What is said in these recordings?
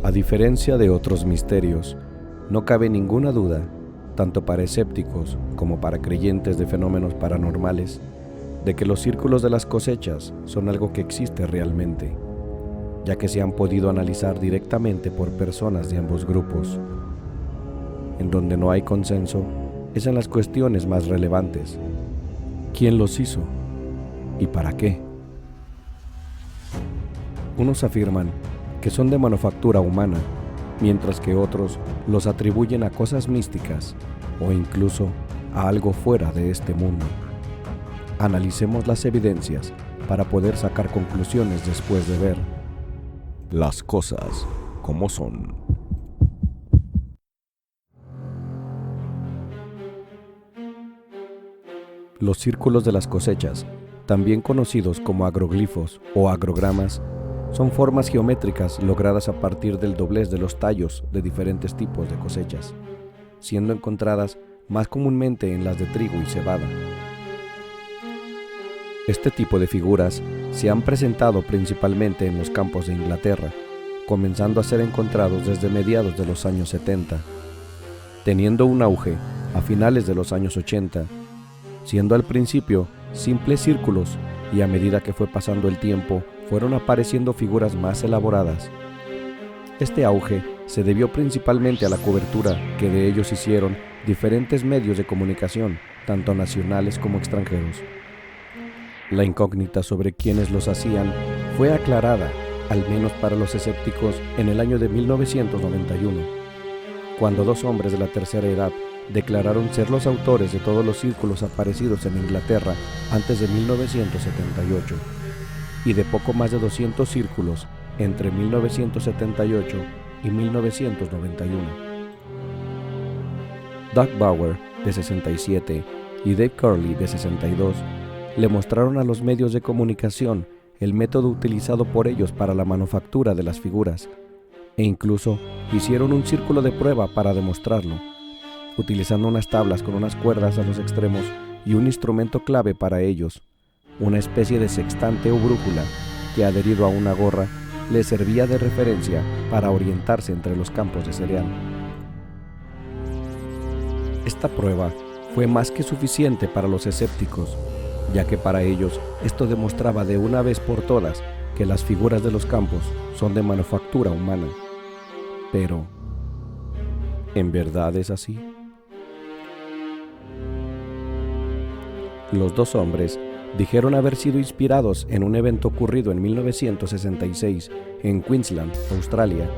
A diferencia de otros misterios, no cabe ninguna duda, tanto para escépticos como para creyentes de fenómenos paranormales, de que los círculos de las cosechas son algo que existe realmente, ya que se han podido analizar directamente por personas de ambos grupos. En donde no hay consenso es en las cuestiones más relevantes. ¿Quién los hizo? ¿Y para qué? Unos afirman que son de manufactura humana, mientras que otros los atribuyen a cosas místicas o incluso a algo fuera de este mundo. Analicemos las evidencias para poder sacar conclusiones después de ver las cosas como son. Los círculos de las cosechas, también conocidos como agroglifos o agrogramas, son formas geométricas logradas a partir del doblez de los tallos de diferentes tipos de cosechas, siendo encontradas más comúnmente en las de trigo y cebada. Este tipo de figuras se han presentado principalmente en los campos de Inglaterra, comenzando a ser encontrados desde mediados de los años 70, teniendo un auge a finales de los años 80, siendo al principio simples círculos y a medida que fue pasando el tiempo fueron apareciendo figuras más elaboradas. Este auge se debió principalmente a la cobertura que de ellos hicieron diferentes medios de comunicación, tanto nacionales como extranjeros. La incógnita sobre quiénes los hacían fue aclarada, al menos para los escépticos, en el año de 1991, cuando dos hombres de la tercera edad declararon ser los autores de todos los círculos aparecidos en Inglaterra antes de 1978 y de poco más de 200 círculos entre 1978 y 1991. Doug Bauer, de 67, y Dave Curley, de 62, le mostraron a los medios de comunicación el método utilizado por ellos para la manufactura de las figuras, e incluso hicieron un círculo de prueba para demostrarlo, utilizando unas tablas con unas cuerdas a los extremos y un instrumento clave para ellos, una especie de sextante o brújula que, adherido a una gorra, le servía de referencia para orientarse entre los campos de cereal. Esta prueba fue más que suficiente para los escépticos, ya que para ellos esto demostraba de una vez por todas que las figuras de los campos son de manufactura humana. Pero, ¿en verdad es así? Los dos hombres dijeron haber sido inspirados en un evento ocurrido en 1966 en Queensland, Australia,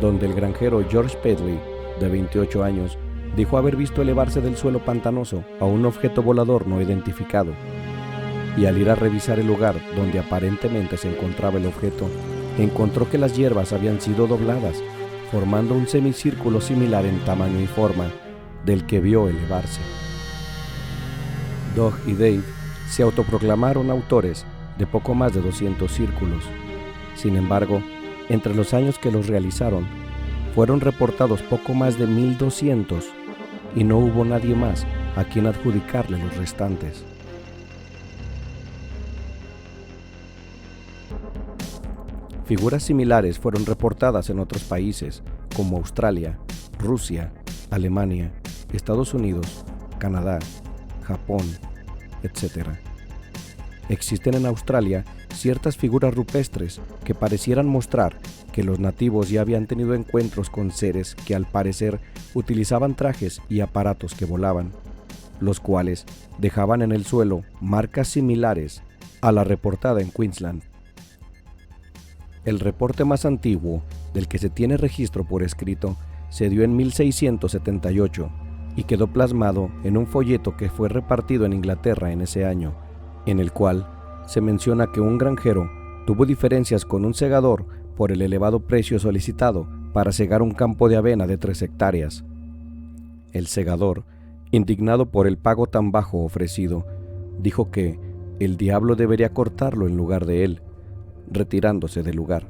donde el granjero George Pedley, de 28 años, dijo haber visto elevarse del suelo pantanoso a un objeto volador no identificado, y al ir a revisar el lugar donde aparentemente se encontraba el objeto, encontró que las hierbas habían sido dobladas, formando un semicírculo similar en tamaño y forma del que vio elevarse. Doug y Dave se autoproclamaron autores de poco más de 200 círculos. Sin embargo, entre los años que los realizaron, fueron reportados poco más de 1200 y no hubo nadie más a quien adjudicarle los restantes. Figuras similares fueron reportadas en otros países como Australia, Rusia, Alemania, Estados Unidos, Canadá, Japón, etc. Existen en Australia ciertas figuras rupestres que parecieran mostrar que los nativos ya habían tenido encuentros con seres que al parecer utilizaban trajes y aparatos que volaban, los cuales dejaban en el suelo marcas similares a la reportada en Queensland. El reporte más antiguo del que se tiene registro por escrito se dio en 1678 y quedó plasmado en un folleto que fue repartido en Inglaterra en ese año, en el cual se menciona que un granjero tuvo diferencias con un segador por el elevado precio solicitado para segar un campo de avena de 3 hectáreas. El segador, indignado por el pago tan bajo ofrecido, dijo que el diablo debería cortarlo en lugar de él, retirándose del lugar.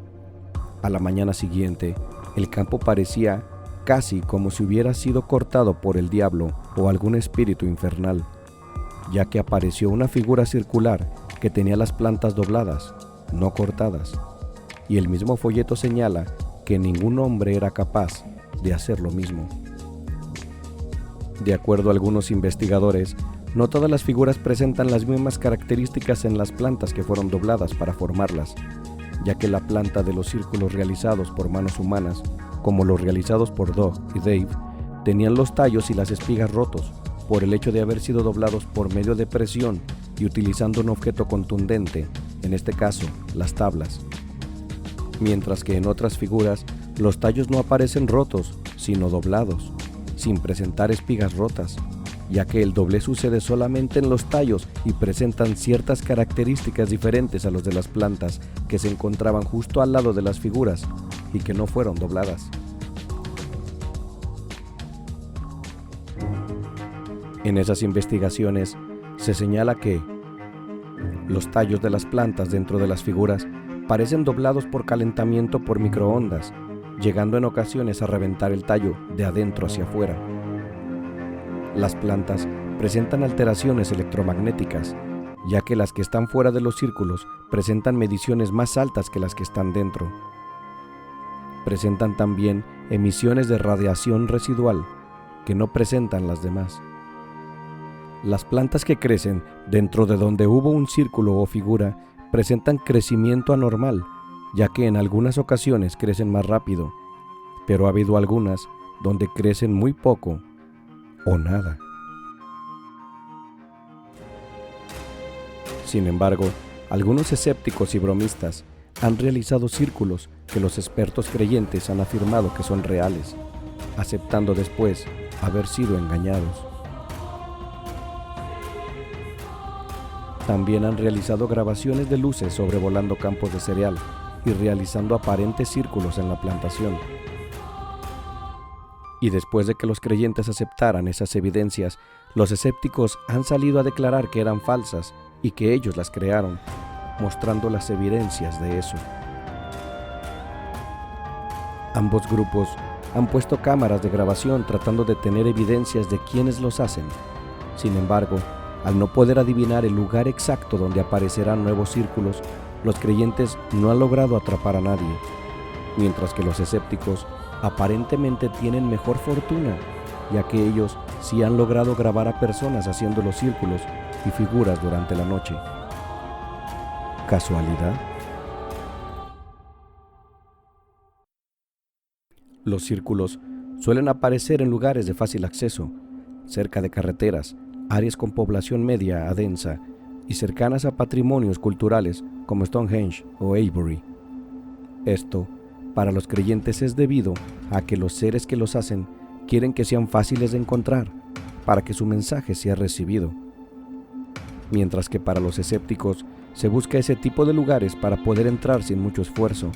A la mañana siguiente, el campo parecía casi como si hubiera sido cortado por el diablo o algún espíritu infernal, ya que apareció una figura circular que tenía las plantas dobladas, no cortadas, y el mismo folleto señala que ningún hombre era capaz de hacer lo mismo. De acuerdo a algunos investigadores, no todas las figuras presentan las mismas características en las plantas que fueron dobladas para formarlas, ya que la planta de los círculos realizados por manos humanas, como los realizados por Doug y Dave, tenían los tallos y las espigas rotos por el hecho de haber sido doblados por medio de presión y utilizando un objeto contundente, en este caso, las tablas. Mientras que en otras figuras, los tallos no aparecen rotos, sino doblados, sin presentar espigas rotas, ya que el doblez sucede solamente en los tallos y presentan ciertas características diferentes a los de las plantas que se encontraban justo al lado de las figuras y que no fueron dobladas. En esas investigaciones se señala que los tallos de las plantas dentro de las figuras parecen doblados por calentamiento por microondas, llegando en ocasiones a reventar el tallo de adentro hacia afuera. Las plantas presentan alteraciones electromagnéticas, ya que las que están fuera de los círculos presentan mediciones más altas que las que están dentro. Presentan también emisiones de radiación residual que no presentan las demás. Las plantas que crecen dentro de donde hubo un círculo o figura presentan crecimiento anormal, ya que en algunas ocasiones crecen más rápido, pero ha habido algunas donde crecen muy poco o nada. Sin embargo, algunos escépticos y bromistas han realizado círculos que los expertos creyentes han afirmado que son reales, aceptando después haber sido engañados. También han realizado grabaciones de luces sobrevolando campos de cereal y realizando aparentes círculos en la plantación. Y después de que los creyentes aceptaran esas evidencias, los escépticos han salido a declarar que eran falsas y que ellos las crearon, mostrando las evidencias de eso. Ambos grupos han puesto cámaras de grabación tratando de tener evidencias de quiénes los hacen. Sin embargo, al no poder adivinar el lugar exacto donde aparecerán nuevos círculos, los creyentes no han logrado atrapar a nadie, mientras que los escépticos aparentemente tienen mejor fortuna, ya que ellos sí han logrado grabar a personas haciendo los círculos y figuras durante la noche. ¿Casualidad? Los círculos suelen aparecer en lugares de fácil acceso, cerca de carreteras, áreas con población media a densa y cercanas a patrimonios culturales como Stonehenge o Avebury. Esto, para los creyentes, es debido a que los seres que los hacen quieren que sean fáciles de encontrar para que su mensaje sea recibido. Mientras que para los escépticos se busca ese tipo de lugares para poder entrar sin mucho esfuerzo,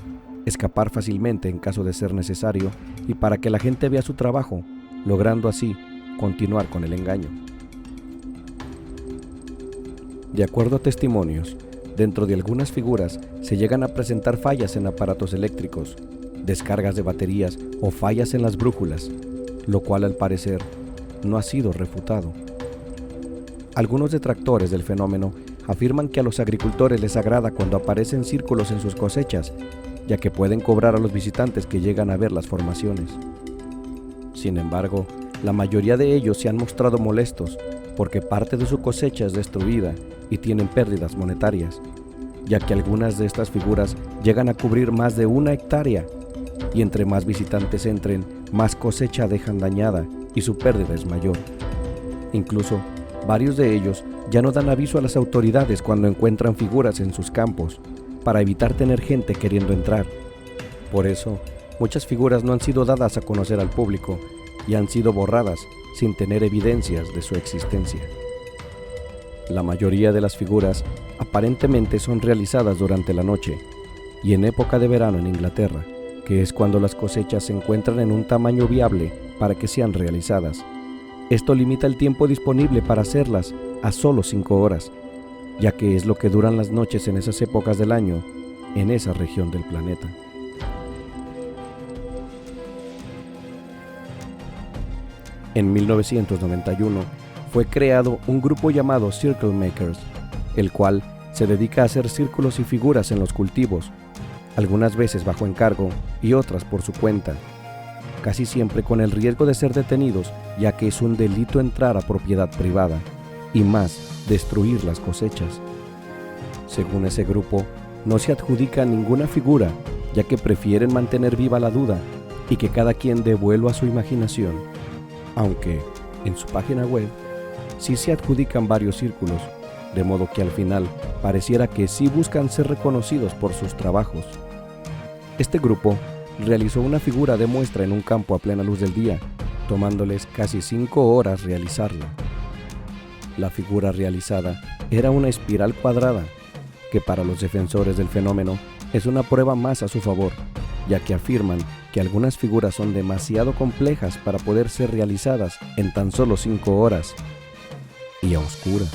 escapar fácilmente en caso de ser necesario y para que la gente vea su trabajo, logrando así continuar con el engaño. De acuerdo a testimonios, dentro de algunas figuras se llegan a presentar fallas en aparatos eléctricos, descargas de baterías o fallas en las brújulas, lo cual al parecer no ha sido refutado. Algunos detractores del fenómeno afirman que a los agricultores les agrada cuando aparecen círculos en sus cosechas, ya que pueden cobrar a los visitantes que llegan a ver las formaciones. Sin embargo, la mayoría de ellos se han mostrado molestos porque parte de su cosecha es destruida y tienen pérdidas monetarias, ya que algunas de estas figuras llegan a cubrir más de 1 hectárea y entre más visitantes entren, más cosecha dejan dañada y su pérdida es mayor. Incluso, varios de ellos ya no dan aviso a las autoridades cuando encuentran figuras en sus campos, para evitar tener gente queriendo entrar. Por eso, muchas figuras no han sido dadas a conocer al público y han sido borradas sin tener evidencias de su existencia. La mayoría de las figuras aparentemente son realizadas durante la noche y en época de verano en Inglaterra, que es cuando las cosechas se encuentran en un tamaño viable para que sean realizadas. Esto limita el tiempo disponible para hacerlas a solo 5 horas, ya que es lo que duran las noches en esas épocas del año en esa región del planeta. En 1991 fue creado un grupo llamado Circle Makers, el cual se dedica a hacer círculos y figuras en los cultivos, algunas veces bajo encargo y otras por su cuenta, casi siempre con el riesgo de ser detenidos, ya que es un delito entrar a propiedad privada y más destruir las cosechas. Según ese grupo, no se adjudica ninguna figura, ya que prefieren mantener viva la duda y que cada quien dé vuelo a su imaginación, aunque en su página web sí se adjudican varios círculos, de modo que al final pareciera que sí buscan ser reconocidos por sus trabajos. Este grupo realizó una figura de muestra en un campo a plena luz del día, tomándoles casi 5 horas realizarla. La figura realizada era una espiral cuadrada, que para los defensores del fenómeno es una prueba más a su favor, ya que afirman que algunas figuras son demasiado complejas para poder ser realizadas en tan solo 5 horas y a oscuras.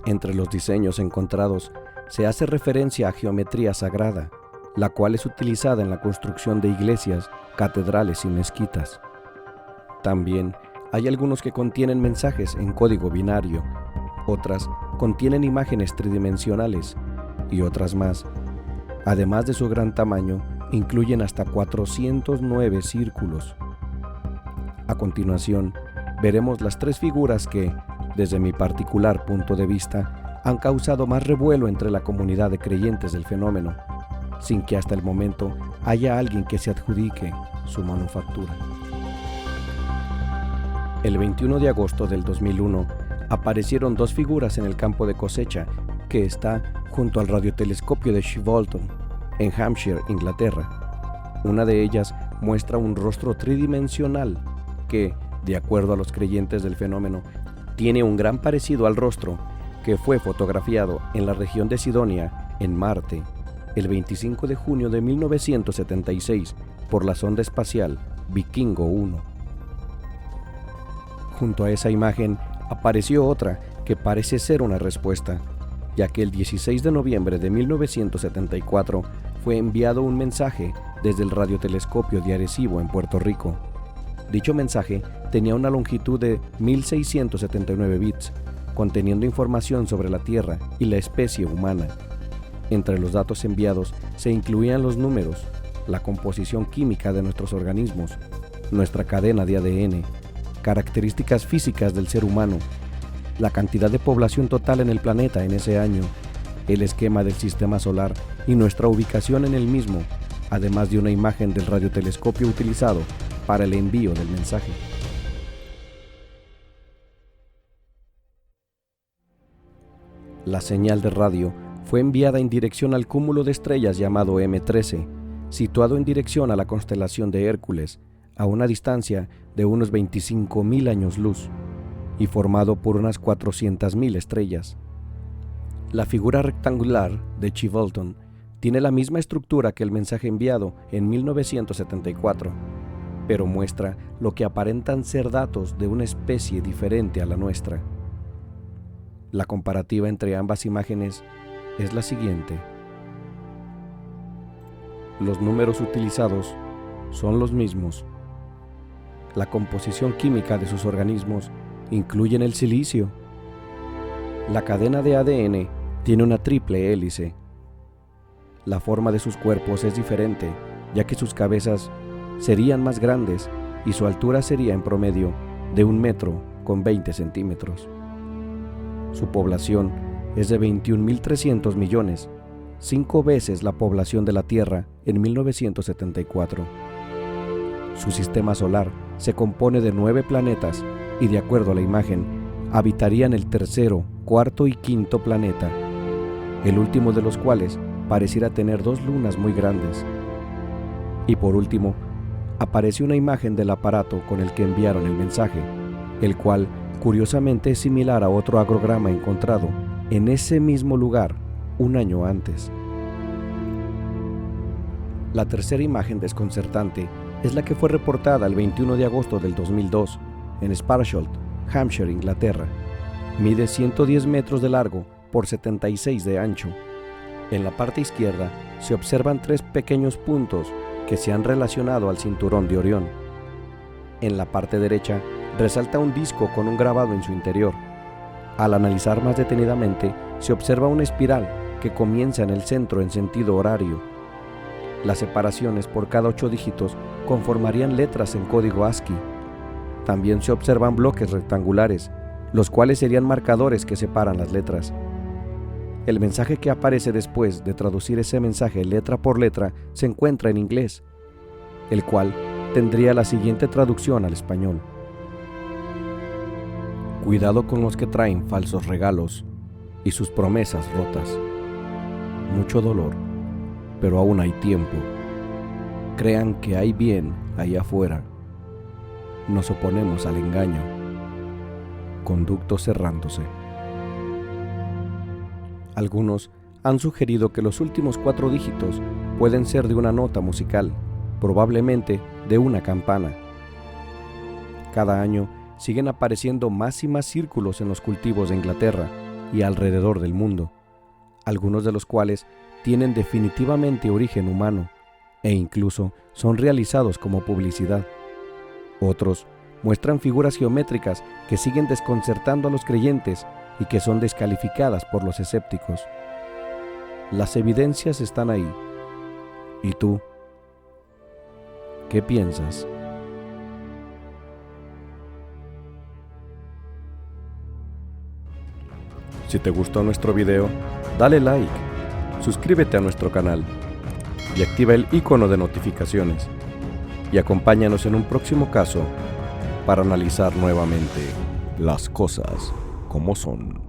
Entre los diseños encontrados se hace referencia a geometría sagrada, la cual es utilizada en la construcción de iglesias, catedrales y mezquitas. También hay algunos que contienen mensajes en código binario, otras contienen imágenes tridimensionales y otras más. Además de su gran tamaño, incluyen hasta 409 círculos. A continuación, veremos las 3 figuras que, desde mi particular punto de vista, han causado más revuelo entre la comunidad de creyentes del fenómeno, sin que hasta el momento haya alguien que se adjudique su manufactura. El 21 de agosto del 2001 aparecieron 2 figuras en el campo de cosecha que está junto al radiotelescopio de Chilbolton, en Hampshire, Inglaterra. Una de ellas muestra un rostro tridimensional que, de acuerdo a los creyentes del fenómeno, tiene un gran parecido al rostro que fue fotografiado en la región de Sidonia, en Marte, el 25 de junio de 1976 por la sonda espacial Vikingo 1. Junto a esa imagen apareció otra que parece ser una respuesta, ya que el 16 de noviembre de 1974 fue enviado un mensaje desde el radiotelescopio de Arecibo en Puerto Rico. Dicho mensaje tenía una longitud de 1679 bits, conteniendo información sobre la Tierra y la especie humana. Entre los datos enviados se incluían los números, la composición química de nuestros organismos, nuestra cadena de ADN, características físicas del ser humano, la cantidad de población total en el planeta en ese año, el esquema del sistema solar y nuestra ubicación en el mismo, además de una imagen del radiotelescopio utilizado para el envío del mensaje. La señal de radio fue enviada en dirección al cúmulo de estrellas llamado M13, situado en dirección a la constelación de Hércules, a una distancia de unos 25.000 años luz, y formado por unas 400.000 estrellas. La figura rectangular de Chilbolton tiene la misma estructura que el mensaje enviado en 1974, pero muestra lo que aparentan ser datos de una especie diferente a la nuestra. La comparativa entre ambas imágenes es la siguiente. Los números utilizados son los mismos. La composición química de sus organismos incluyen el silicio. La cadena de ADN tiene una triple hélice. La forma de sus cuerpos es diferente, ya que sus cabezas serían más grandes y su altura sería en promedio de 1 metro con 20 centímetros. Su población es de 21.300 millones, 5 veces la población de la Tierra en 1974. Su sistema solar se compone de 9 planetas y, de acuerdo a la imagen, habitarían el tercero, cuarto y quinto planeta, el último de los cuales pareciera tener 2 lunas muy grandes. Y por último, aparece una imagen del aparato con el que enviaron el mensaje, el cual curiosamente es similar a otro agrograma encontrado en ese mismo lugar un año antes. La tercera imagen desconcertante es la que fue reportada el 21 de agosto del 2002 en Sparsholt, Hampshire, Inglaterra. Mide 110 metros de largo por 76 de ancho. En la parte izquierda se observan 3 pequeños puntos que se han relacionado al cinturón de Orión. En la parte derecha resalta un disco con un grabado en su interior. Al analizar más detenidamente, se observa una espiral que comienza en el centro en sentido horario. Las separaciones por cada 8 dígitos conformarían letras en código ASCII. También se observan bloques rectangulares, los cuales serían marcadores que separan las letras. El mensaje que aparece después de traducir ese mensaje letra por letra se encuentra en inglés, el cual tendría la siguiente traducción al español. Cuidado con los que traen falsos regalos y sus promesas rotas. Mucho dolor, pero aún hay tiempo. Crean que hay bien ahí afuera. Nos oponemos al engaño. Conducto cerrándose. Algunos han sugerido que los últimos 4 dígitos pueden ser de una nota musical, probablemente de una campana. Cada año siguen apareciendo más y más círculos en los cultivos de Inglaterra y alrededor del mundo, algunos de los cuales tienen definitivamente origen humano e incluso son realizados como publicidad. Otros muestran figuras geométricas que siguen desconcertando a los creyentes y que son descalificadas por los escépticos. Las evidencias están ahí. ¿Y tú? ¿Qué piensas? Si te gustó nuestro video, dale like, suscríbete a nuestro canal y activa el icono de notificaciones. Y acompáñanos en un próximo caso para analizar nuevamente las cosas como son.